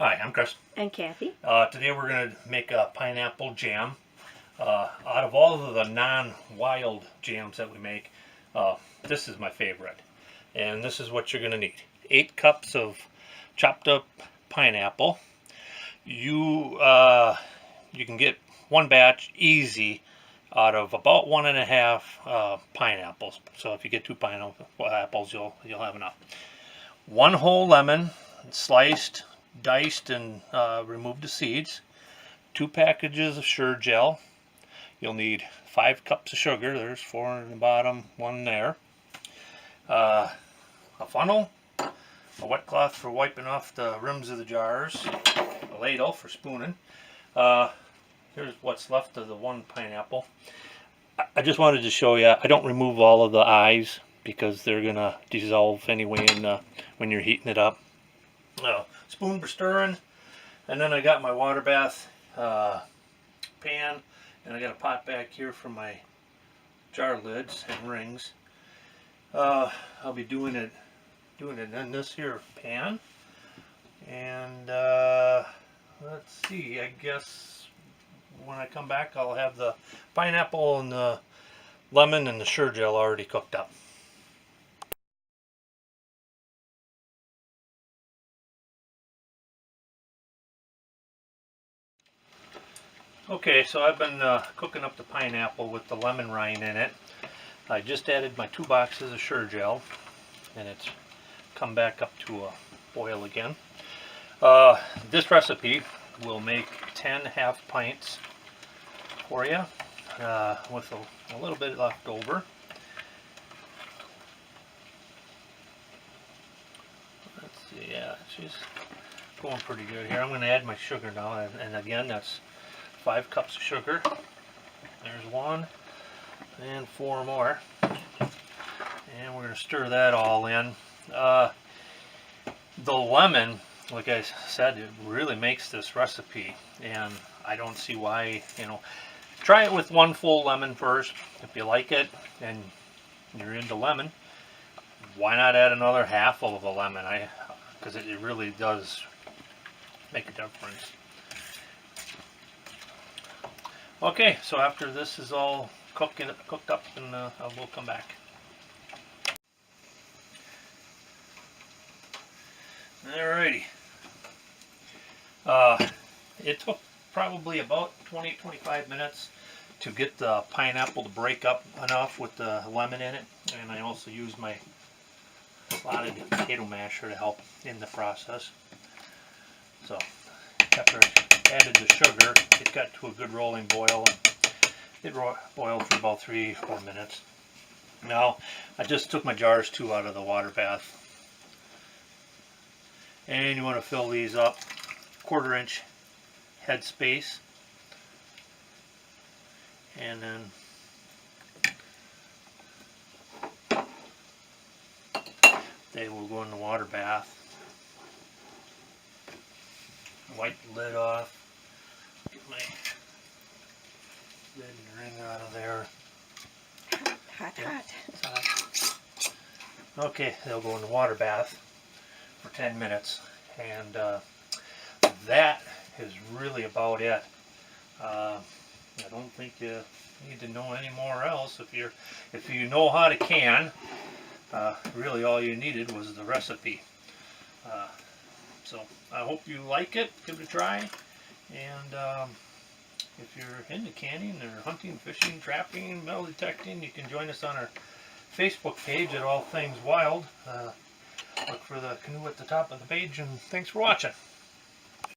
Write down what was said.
Hi, I'm Chris. And Kathy. Today we're going to make a pineapple jam. Out of all of the non-wild jams that we make, this is my favorite. And this is what you're going to need. 8 cups of chopped up pineapple. You can get one batch easy out of about 1.5 pineapples. So if you get 2 pineapples, you'll have enough. 1 whole lemon, sliced, diced, and removed the seeds. 2 packages of Sure-Jell. You'll need 5 cups of sugar. There's 4 in the bottom, 1 there. A funnel, a wet cloth for wiping off the rims of the jars, a ladle for spooning. Here's what's left of the 1 pineapple. I just wanted to show you, I don't remove all of the eyes because they're going to dissolve anyway when you're heating it up. Spoon for stirring, and then I got my water bath pan, and I got a pot back here for my jar lids and rings. I'll be doing it in this here pan, and let's see, I guess when I come back I'll have the pineapple and the lemon and the Sure-Jell already cooked up. Okay, so I've been cooking up the pineapple with the lemon rind in it. I just added my 2 boxes of Sure-Jell, and it's come back up to a boil again. This recipe will make 10 half pints for you, with a little bit left over. Let's see, yeah, she's going pretty good here. I'm going to add my sugar now, and again, that's 5 cups of sugar. There's 1 and 4 more, and we're going to stir that all in. The lemon, like I said, it really makes this recipe, and I don't see why, try it with 1 full lemon first. If you like it and you're into lemon, why not add another half of a lemon? Because it really does make a difference. Okay, so after this is all cooked up, and we'll come back. Alrighty. It took probably about 20-25 minutes to get the pineapple to break up enough with the lemon in it, and I also used my slotted potato masher to help in the process. So after I added the sugar, it got to a good rolling boil, and it boiled for about 3-4 minutes. Now I just took my jars 2 out of the water bath, and you want to fill these up 1/4 inch head space, and then they will go in the water bath. Wipe the lid off, get my lid and ring out of there. Hot, Yeah. hot. Okay, they'll go in the water bath for 10 minutes, and that is really about it. I don't think you need to know any more else. If you know how to can, really all you needed was the recipe. So I hope you like it. Give it a try, and if you're into canning or hunting, fishing, trapping, metal detecting, you can join us on our Facebook page at All Things Wild. Look for the canoe at the top of the page, and thanks for watching.